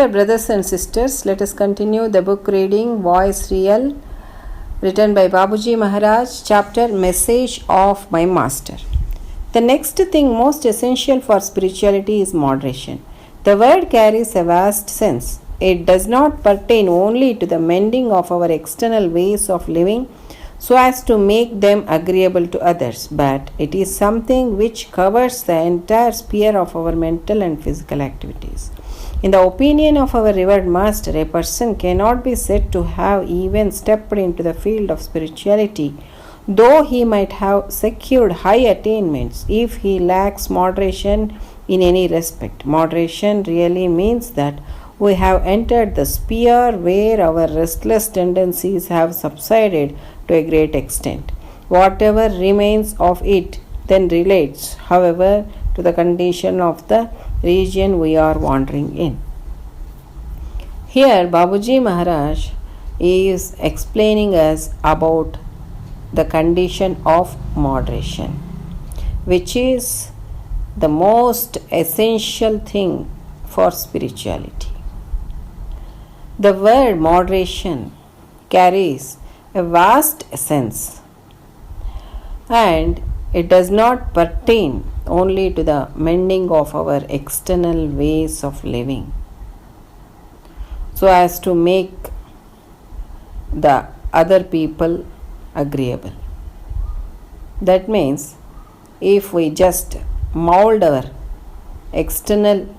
Dear brothers and sisters, let us continue the book reading Voice Real, written by Babuji Maharaj, chapter Message of My Master. The next thing most essential for spirituality is moderation. The word carries a vast sense. It does not pertain only to the mending of our external ways of living so as to make them agreeable to others, but it is something which covers the entire sphere of our mental and physical activities. In the opinion of our revered master, a person cannot be said to have even stepped into the field of spirituality, though he might have secured high attainments, if he lacks moderation in any respect. Moderation really means that we have entered the sphere where our restless tendencies have subsided to a great extent. Whatever remains of it then relates, however, to the condition of the region we are wandering in. Here, Babuji Maharaj is explaining us about the condition of moderation, which is the most essential thing for spirituality. The word moderation carries a vast sense, and it does not pertain only to the mending of our external ways of living so as to make the other people agreeable. That means if we just mold our external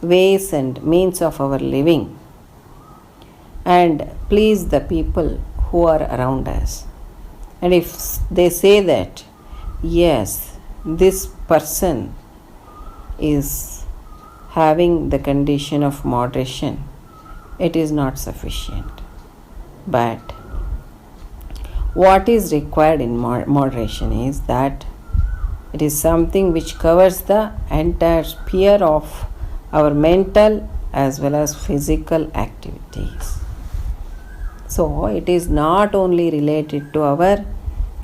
ways and means of our living and please the people who are around us, and if they say that yes, this person is having the condition of moderation, it is not sufficient. But what is required in moderation is that it is something which covers the entire sphere of our mental as well as physical activities. So it is not only related to our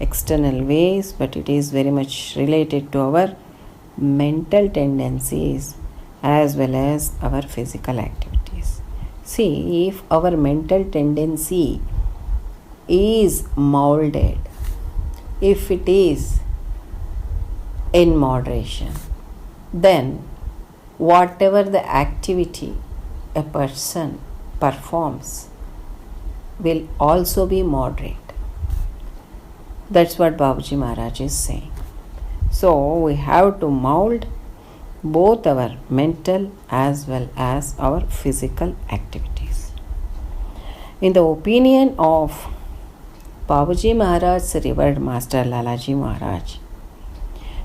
external ways, but it is very much related to our mental tendencies as well as our physical activities. See, if our mental tendency is molded, if it is in moderation, then whatever the activity a person performs will also be moderate. That's what Babuji Maharaj is saying. So we have to mold both our mental as well as our physical activities. In the opinion of Babuji Maharaj's revered master Lalaji Maharaj,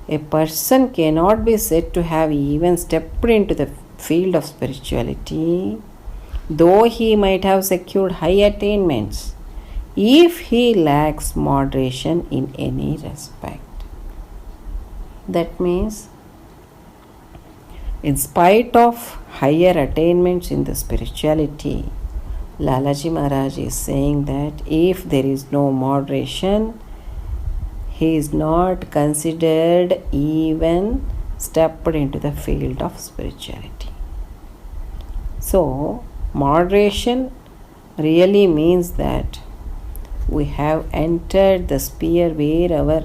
a person cannot be said to have even stepped into the field of spirituality, though he might have secured high attainments, if he lacks moderation in any respect. That means, in spite of higher attainments in the spirituality, Lalaji Maharaj is saying that if there is no moderation, he is not considered even stepped into the field of spirituality. So, moderation really means that we have entered the sphere where our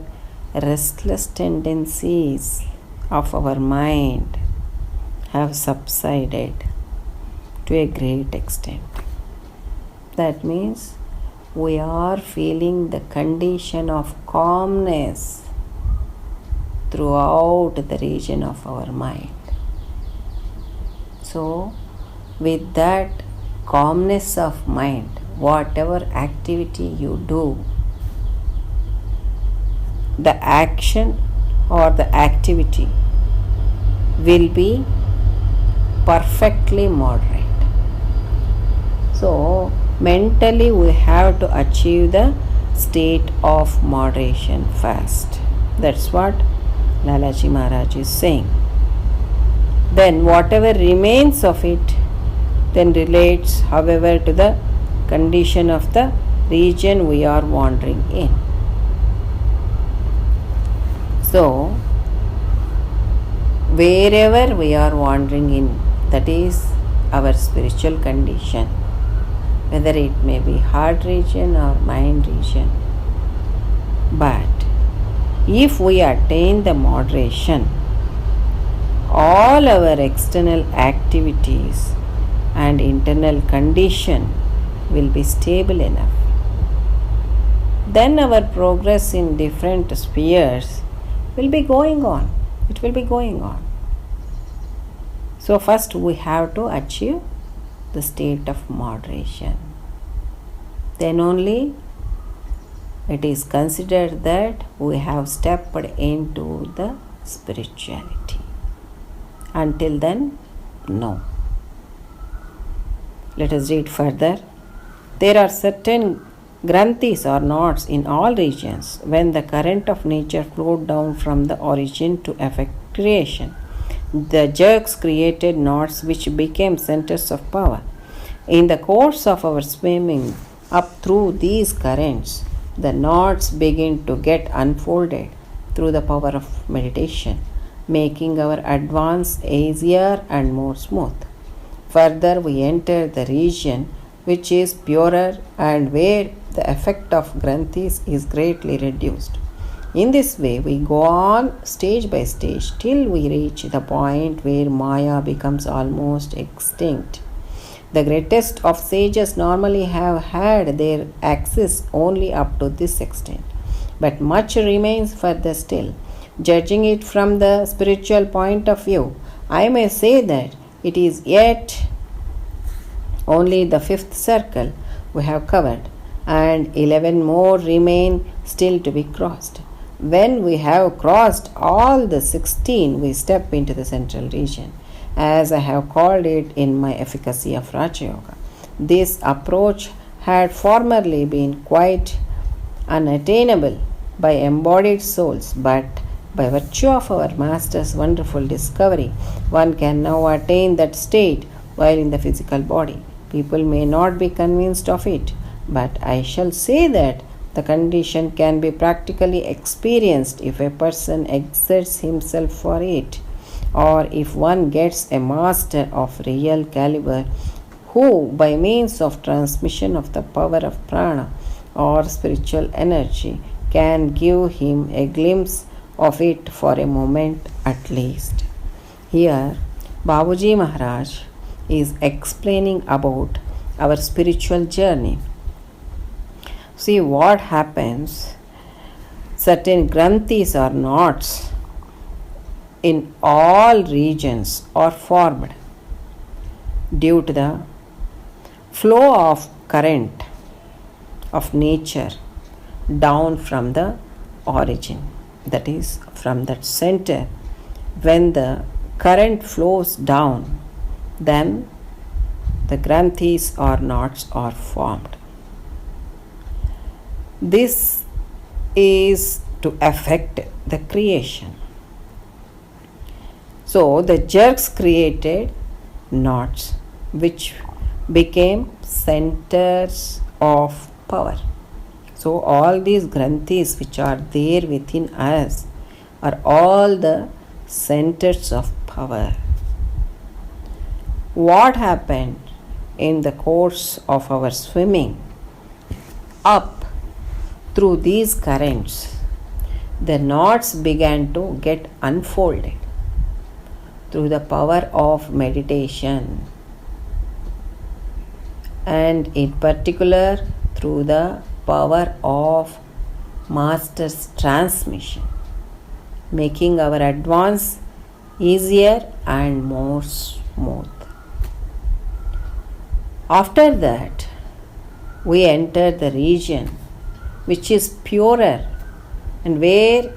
restless tendencies of our mind have subsided to a great extent. That means we are feeling the condition of calmness throughout the region of our mind. So, with that calmness of mind, whatever activity you do, the action or the activity will be perfectly moderate. So, mentally we have to achieve the state of moderation first. That's what Lalaji Maharaj is saying. Then whatever remains of it then relates, however, to the condition of the region we are wandering in. So, wherever we are wandering in, that is our spiritual condition, whether it may be heart region or mind region. But if we attain the moderation, all our external activities and internal condition will be stable enough. Then our progress in different spheres will be going on. It will be going on. So first we have to achieve the state of moderation. Then only it is considered that we have stepped into the spirituality. Until then, no. Let us read further. There are certain granthis or knots in all regions. When the current of nature flowed down from the origin to effect creation, the jerks created knots which became centers of power. In the course of our swimming up through these currents, the knots begin to get unfolded through the power of meditation, making our advance easier and more smooth. Further, we enter the region which is purer and where the effect of granthis is greatly reduced. In this way, we go on stage by stage till we reach the point where Maya becomes almost extinct. The greatest of sages normally have had their access only up to this extent, but much remains further still. Judging it from the spiritual point of view, I may say that it is yet only the 5th circle we have covered, and 11 more remain still to be crossed. When we have crossed all the 16, we step into the central region, as I have called it in my Efficacy of Raja Yoga. This approach had formerly been quite unattainable by embodied souls, but by virtue of our Master's wonderful discovery, one can now attain that state while in the physical body. People may not be convinced of it, but I shall say that the condition can be practically experienced if a person exerts himself for it, or if one gets a master of real caliber who, by means of transmission of the power of prana or spiritual energy, can give him a glimpse of it for a moment at least. Here, Babuji Maharaj is explaining about our spiritual journey. See what happens. Certain granthis or knots in all regions are formed due to the flow of current of nature down from the origin, that is from that center. When the current flows down, then the granthis or knots are formed. This is to affect the creation. So the jerks created knots which became centers of power. So all these granthis which are there within us are all the centers of power. What happened in the course of our swimming up through these currents? The knots began to get unfolded through the power of meditation, and in particular through the power of Master's transmission, making our advance easier and more smooth. After that, we enter the region which is purer and where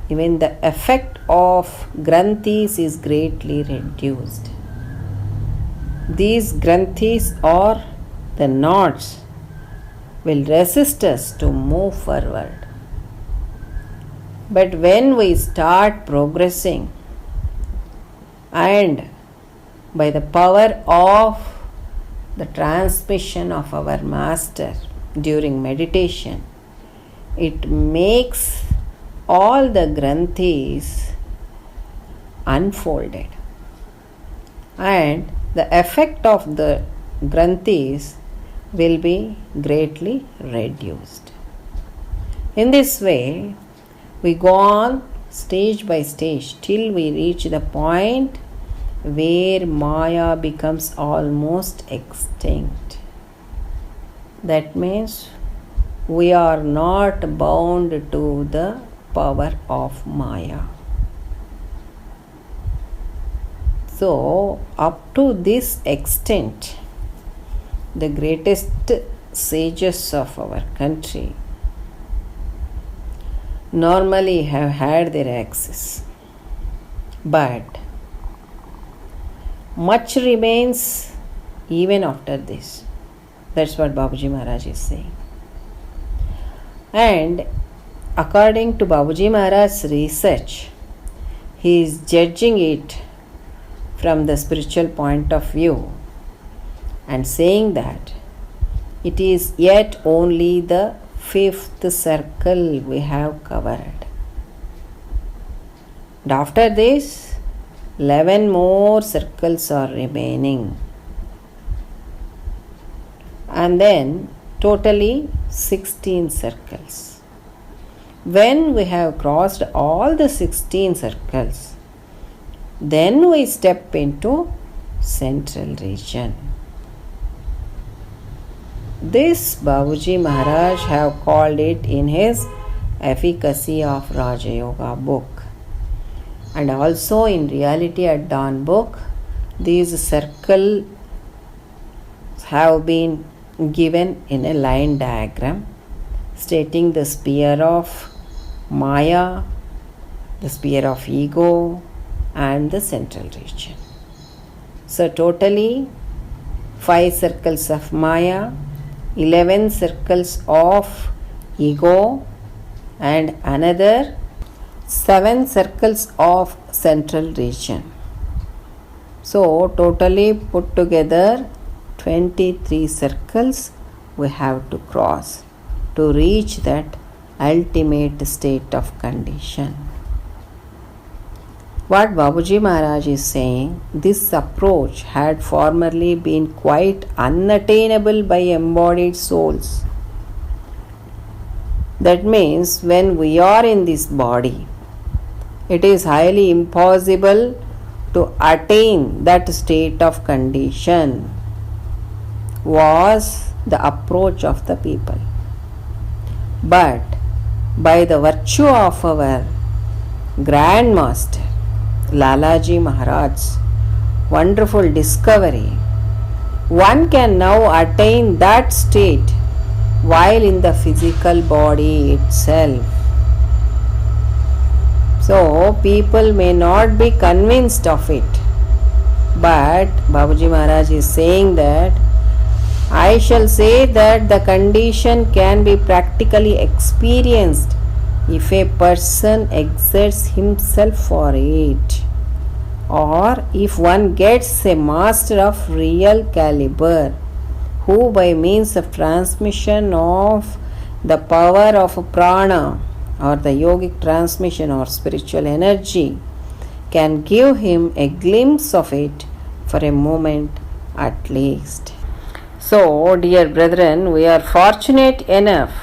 even the effect of granthis is greatly reduced. These granthis or the knots will resist us to move forward. But when we start progressing and by the power of the transmission of our Master during meditation, it makes all the granthis unfolded, and the effect of the granthis will be greatly reduced. In this way, we go on stage by stage till we reach the point where Maya becomes almost extinct. That means we are not bound to the power of Maya. So, up to this extent, the greatest sages of our country normally have had their access. But much remains even after this. That's what Babuji Maharaj is saying. And according to Babuji Maharaj's research, he is judging it from the spiritual point of view and saying that it is yet only the 5th circle we have covered. And after this, 11 more circles are remaining. And then totally 16 circles. When we have crossed all the 16 circles, then we step into central region. This Babuji Maharaj have called it in his Efficacy of Raja Yoga book. And also in Reality at Dawn book, these circles have been given in a line diagram stating the sphere of Maya, the sphere of ego, and the central region. So totally 5 circles of Maya, 11 circles of ego, and another 7 circles of central region. So totally put together 23 circles we have to cross to reach that ultimate state of condition. What Babuji Maharaj is saying, this approach had formerly been quite unattainable by embodied souls. That means when we are in this body, it is highly impossible to attain that state of condition, was the approach of the people. But by the virtue of our Grand Master Lalaji Maharaj's wonderful discovery, one can now attain that state while in the physical body itself. So people may not be convinced of it, but Babuji Maharaj is saying that I shall say that the condition can be practically experienced if a person exerts himself for it, or if one gets a master of real caliber who by means of transmission of the power of prana or the yogic transmission or spiritual energy can give him a glimpse of it for a moment at least. So, dear brethren, we are fortunate enough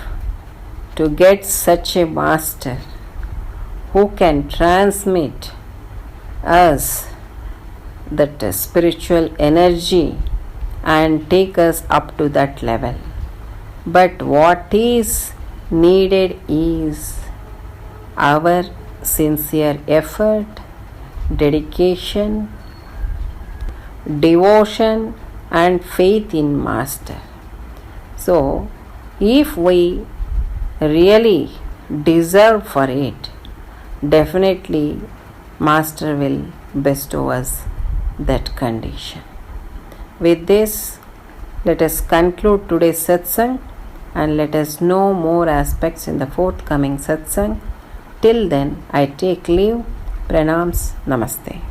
to get such a master who can transmit us that spiritual energy and take us up to that level. But what is needed is our sincere effort, dedication, devotion, and faith in Master. So, if we really deserve for it, definitely Master will bestow us that condition. With this, let us conclude today's satsang and let us know more aspects in the forthcoming satsang. Till then, I take leave. Pranams. Namaste.